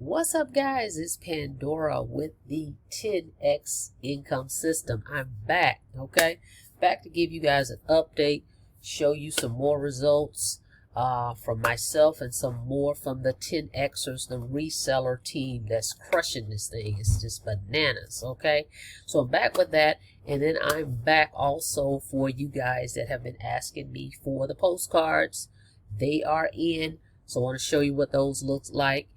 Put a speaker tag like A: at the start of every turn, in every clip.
A: What's up, guys? It's Pandora with the 10x income system. I'm back, okay? Back to give you guys an update, show you some more results from myself and some more from the 10xers, the reseller team that's crushing this thing. It's just bananas, okay? So I'm back with that, and then I'm back also for you guys that have been asking me for the postcards. They are in, so I want to show you what those look like.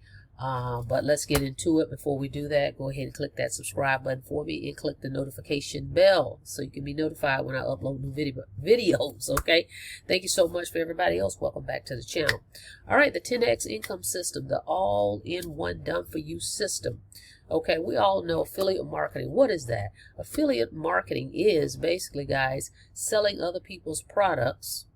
A: But let's get into it. Before we do that, go ahead and click that subscribe button for me and click the notification bell so you can be notified when I upload new videos, okay? Thank you so much for everybody else. Welcome back to the channel. All right, the 10x income system, the all-in-one done-for-you system. Okay, we all know affiliate marketing. What is that? Affiliate marketing is basically, guys, selling other people's products.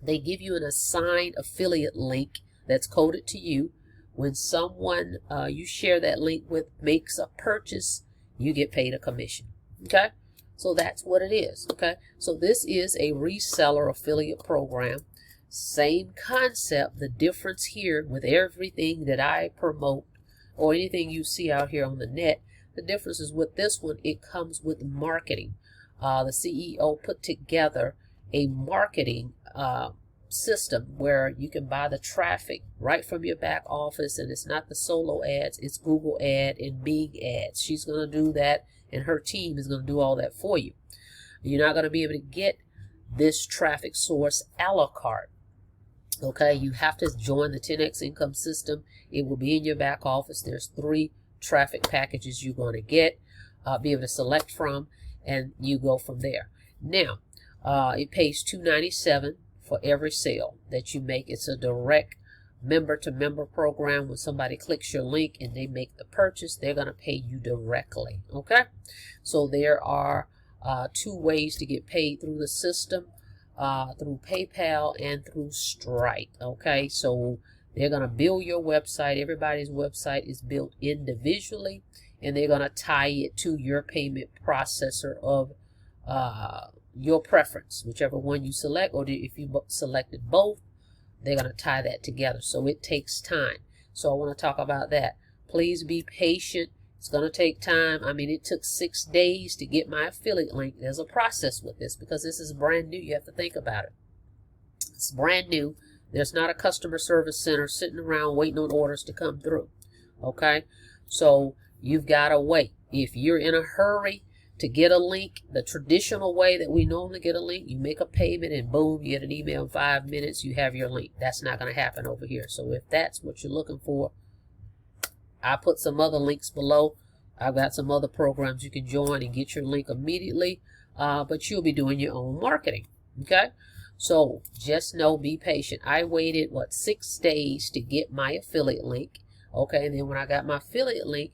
A: They give you an assigned affiliate link that's coded to you. When someone you share that link with makes a purchase, you get paid a commission. Okay, so that's what it is. Okay, so this is a reseller affiliate program. Same concept. The difference here with everything that I promote or anything you see out here on the net, the difference is with this one, it comes with marketing. The CEO put together a marketing system where you can buy the traffic right from your back office, and it's not the solo ads, it's Google ad and Bing ads. She's going to do that, and her team is going to do all that for you. You're not going to be able to get this traffic source a la carte. Okay, you have to join the 10x income system. It will be in your back office. There's 3 traffic packages you're going to get, be able to select from, and you go from there. Now, it pays $297 for every sale that you make. It's a direct member-to-member program. When somebody clicks your link and they make the purchase, they're going to pay you directly. Okay, so there are 2 ways to get paid through the system, through PayPal and through Stripe. Okay, so they're going to build your website. Everybody's website is built individually, and they're going to tie it to your payment processor of your preference, whichever one you select, or if you selected both, they're going to tie that together. So it takes time. So I want to talk about that. Please be patient. It's going to take time. I mean, it took 6 days to get my affiliate link. There's a process with this because this is brand new. You have to think about it. It's brand new. There's not a customer service center sitting around waiting on orders to come through. Okay, so you've got to wait. If you're in a hurry to get a link, the traditional way that we normally get a link, you make a payment and boom, you get an email in 5 minutes, you have your link. That's not going to happen over here. So if that's what you're looking for, I put some other links below. I've got some other programs you can join and get your link immediately, but you'll be doing your own marketing. Okay, so just know, be patient. I waited 6 days to get my affiliate link. Okay, and then when I got my affiliate link,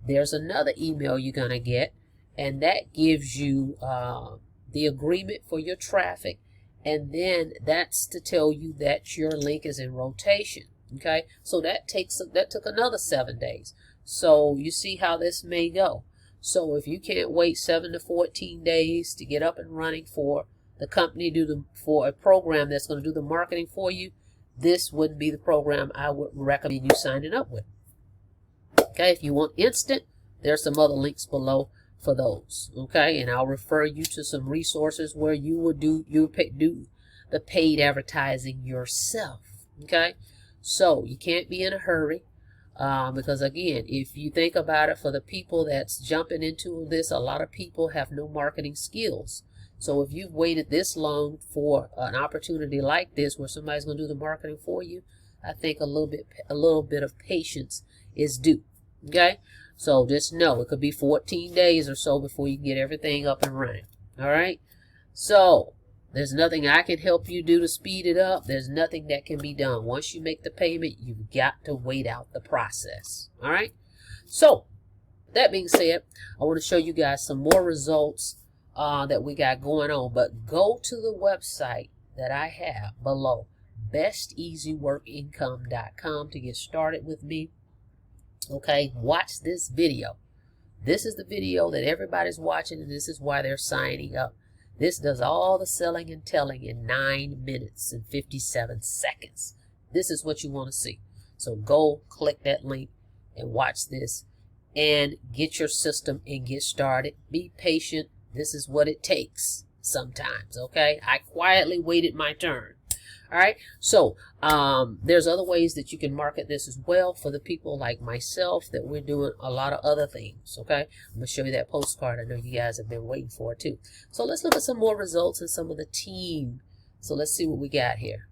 A: there's another email you're going to get, and that gives you the agreement for your traffic, and then that's to tell you that your link is in rotation. Okay, so that took another 7 days. So you see how this may go. So if you can't wait 7 to 14 days to get up and running for the company for a program that's going to do the marketing for you, this wouldn't be the program I would recommend you signing up with. Okay, if you want instant, there's some other links below for those. Okay, and I'll refer you to some resources where you would do the paid advertising yourself. Okay, so you can't be in a hurry, because again, if you think about it, for the people that's jumping into this, a lot of people have no marketing skills. So if you've waited this long for an opportunity like this where somebody's going to do the marketing for you, I think a little bit of patience is due. Okay, so just know it could be 14 days or so before you can get everything up and running. All right, so there's nothing I can help you do to speed it up. There's nothing that can be done. Once you make the payment, you've got to wait out the process. All right, so that being said, I want to show you guys some more results that we got going on. But go to the website that I have below, besteasyworkincome.com, to get started with me. Okay, watch this video. This is the video that everybody's watching, and this is why they're signing up. This does all the selling and telling in 9 minutes and 57 seconds. This is what you want to see. So go click that link and watch this and get your system and get started. Be patient. This is what it takes sometimes, okay? I quietly waited my turn. All right, so there's other ways that you can market this as well for the people like myself that we're doing a lot of other things, okay? I'm going to show you that postcard. I know you guys have been waiting for it too. So let's look at some more results and some of the team. So let's see what we got here.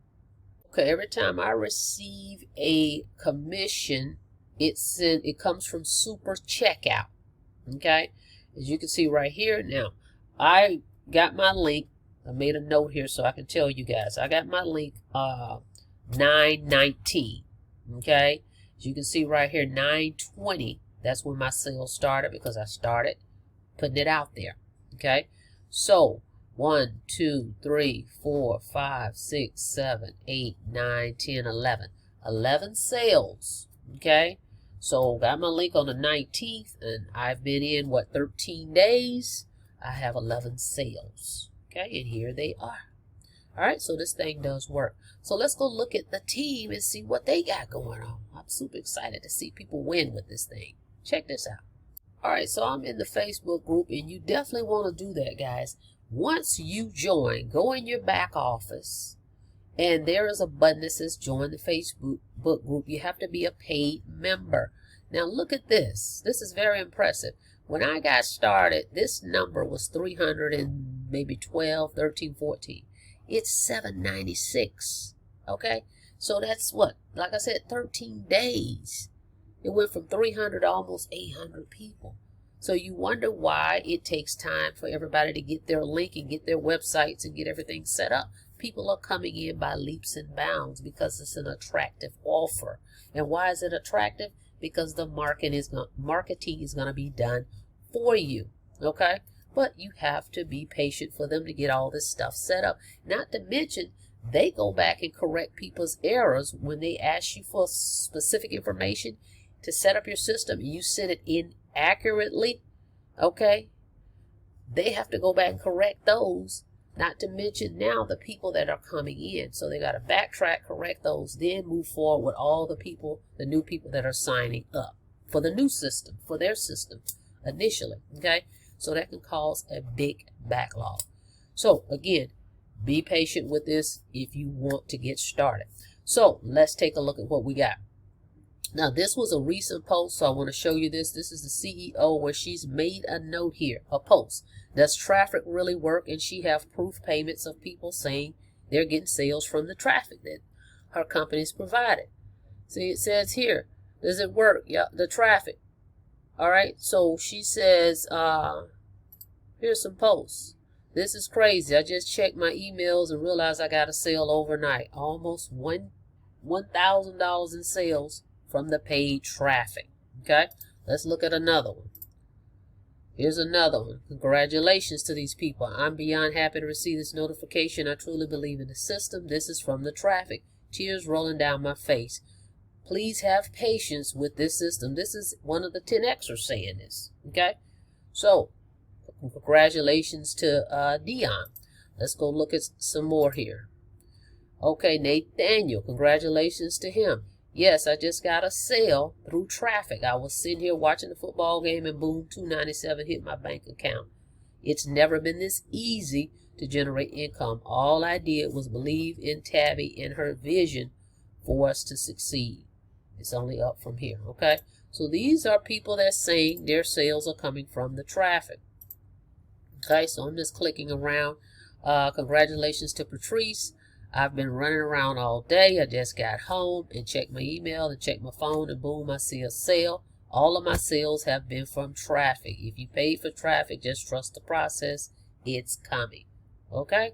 A: Okay, every time I receive a commission, it comes from Super Checkout, okay? As you can see right here. Now, I got my link. I made a note here so I can tell you guys. I got my link 9/19. Okay, as you can see right here, 9/20. That's when my sale started because I started putting it out there. Okay, so 1, 2, 3, 4, 5, 6, 7, 8, 9, 10, 11. 11 sales. Okay, so got my link on the 19th, and I've been in 13 days. I have 11 sales. Okay, and here they are. All right, so this thing does work. So let's go look at the team and see what they got going on. I'm super excited to see people win with this thing. Check this out. All right, so I'm in the Facebook group, and you definitely want to do that, guys. Once you join, go in your back office, and there is a button that says join the Facebook group. You have to be a paid member. Now look at this. This is very impressive. When I got started, this number was 300 and maybe 12, 13, 14. It's 796. Okay? So that's what? Like I said, 13 days. It went from 300 to almost 800 people. So you wonder why it takes time for everybody to get their link and get their websites and get everything set up. People are coming in by leaps and bounds because it's an attractive offer. And why is it attractive? Because the marketing is going to be done for you, okay? But you have to be patient for them to get all this stuff set up. Not to mention, they go back and correct people's errors when they ask you for specific information to set up your system and you send it in accurately, okay? They have to go back and correct those. Not to mention now the people that are coming in. So they got to backtrack, correct those, then move forward with all the people, the new people that are signing up for the new system, for their system initially, okay? So that can cause a big backlog. So again, be patient with this if you want to get started. So let's take a look at what we got. Now this was a recent post, so I want to show you this. This is the CEO where she's made a note here, a post. Does traffic really work? And she have proof payments of people saying they're getting sales from the traffic that her company's provided. See, it says here, does it work? Yeah, the traffic. All right, so she says, here's some posts. This is crazy. I just checked my emails and realized I got a sale overnight. Almost $1,000 in sales from the paid traffic. Okay, let's look at another one. Here's another one. Congratulations to these people. I'm beyond happy to receive this notification. I truly believe in the system. This is from the traffic. Tears rolling down my face. Please have patience with this system. This is one of the 10Xers saying this. Okay, so congratulations to Dion. Let's go look at some more here. Okay, Nathaniel, congratulations to him. Yes, I just got a sale through traffic. I was sitting here watching the football game and boom, $297 hit my bank account. It's never been this easy to generate income. All I did was believe in Tabby and her vision for us to succeed. It's only up from here, okay? So these are people that saying their sales are coming from the traffic. Okay, so I'm just clicking around. Congratulations to Patrice. I've been running around all day. I just got home and checked my email and checked my phone and boom, I see a sale. All of my sales have been from traffic. If you paid for traffic, just trust the process. It's coming. Okay?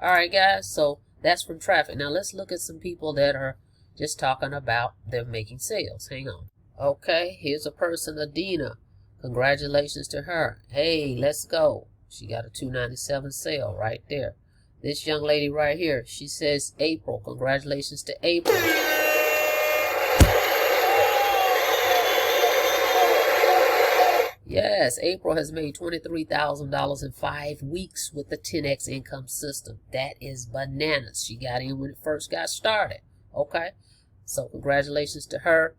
A: All right, guys. So that's from traffic. Now let's look at some people that are just talking about them making sales. Hang on. Okay, here's a person, Adina. Congratulations to her. Hey, let's go. She got a $297 sale right there. This young lady right here, she says April. Congratulations to April. Yes, April has made $23,000 in 5 weeks with the 10X income system. That is bananas. She got in when it first got started. Okay, so congratulations to her.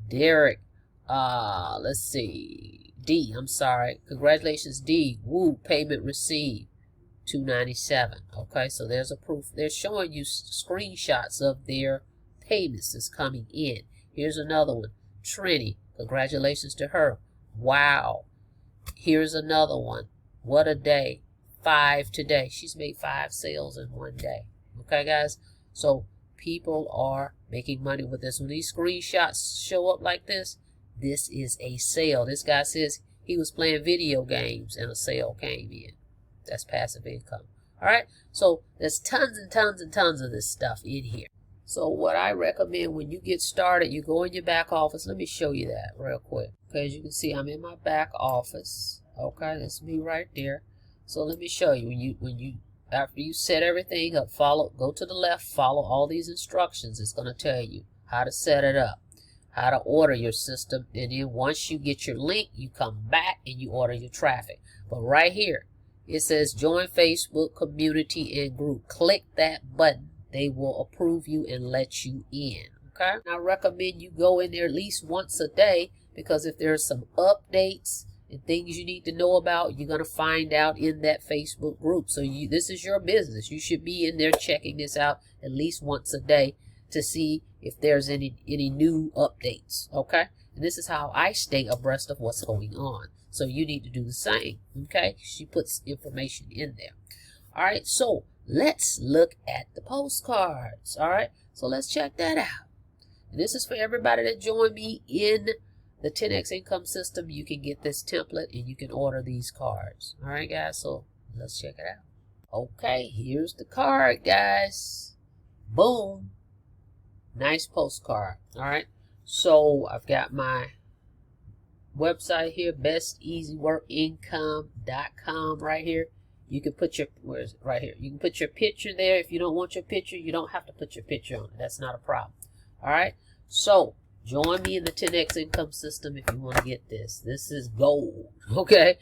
A: Derek, Let's see. D, I'm sorry. Congratulations, D. Woo, payment received. $297. Okay, so there's a proof. They're showing you screenshots of their payments that's coming in. Here's another one. Trini, congratulations to her. Wow. Here's another one. What a day. 5 today. She's made 5 sales in one day. Okay, guys? So people are making money with this. When these screenshots show up like this is a sale. This guy says he was playing video games and a sale came in. That's passive income. All right? So there's tons and tons and tons of this stuff in here. So what I recommend when you get started, you go in your back office. Let me show you that real quick. Okay, as you can see, I'm in my back office. Okay, that's me right there. So let me show you. After you set everything up, go to the left, follow all these instructions. It's going to tell you how to set it up, how to order your system, and then once you get your link, you come back and you order your traffic. But right here, it says join Facebook community and group. Click that button. They will approve you and let you in. Okay? I recommend you go in there at least once a day, because if there's some updates and things you need to know about, you're going to find out in that Facebook group. So this is your business. You should be in there checking this out at least once a day to see if there's any new updates. Okay? And this is how I stay abreast of what's going on. So you need to do the same. Okay? She puts information in there. All right? So let's look at the postcards. All right? So let's check that out. And this is for everybody that joined me in the 10X income system. You can get this template and you can order these cards. All right, guys? So let's check it out. Okay, here's the card, guys. Boom. Nice postcard. All right. So I've got my website here, besteasyworkincome.com right here. You can put your, where is it? Right here. You can put your picture there. If you don't want your picture, you don't have to put your picture on it. That's not a problem. All right. So join me in the 10X income system if you want to get this. This is gold. Okay.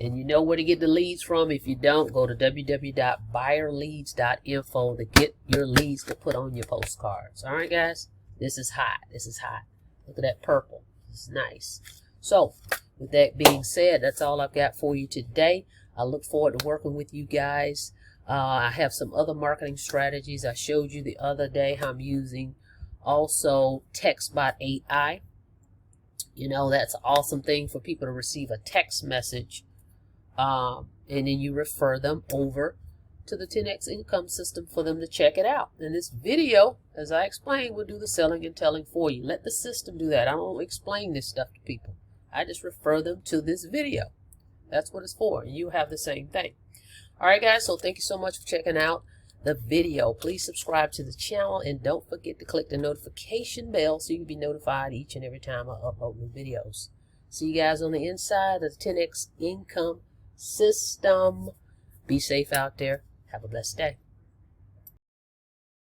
A: And you know where to get the leads from. If you don't, go to www.buyerleads.info to get your leads to put on your postcards. All right, guys. This is hot. This is hot. Look at that purple. It's nice. So with that being said, that's all I've got for you today. I look forward to working with you guys. I have some other marketing strategies. I showed you the other day how I'm using also TextBot AI. You know, that's an awesome thing for people to receive a text message. And then you refer them over to the 10X income system for them to check it out. And this video, as I explained, will do the selling and telling for you. Let the system do that. I don't explain this stuff to people. I just refer them to this video. That's what it's for. And you have the same thing. All right, guys. So thank you so much for checking out the video. Please subscribe to the channel and don't forget to click the notification bell so you can be notified each and every time I upload new videos. See you guys on the inside of the 10X income system. Be safe out there. Have a blessed day.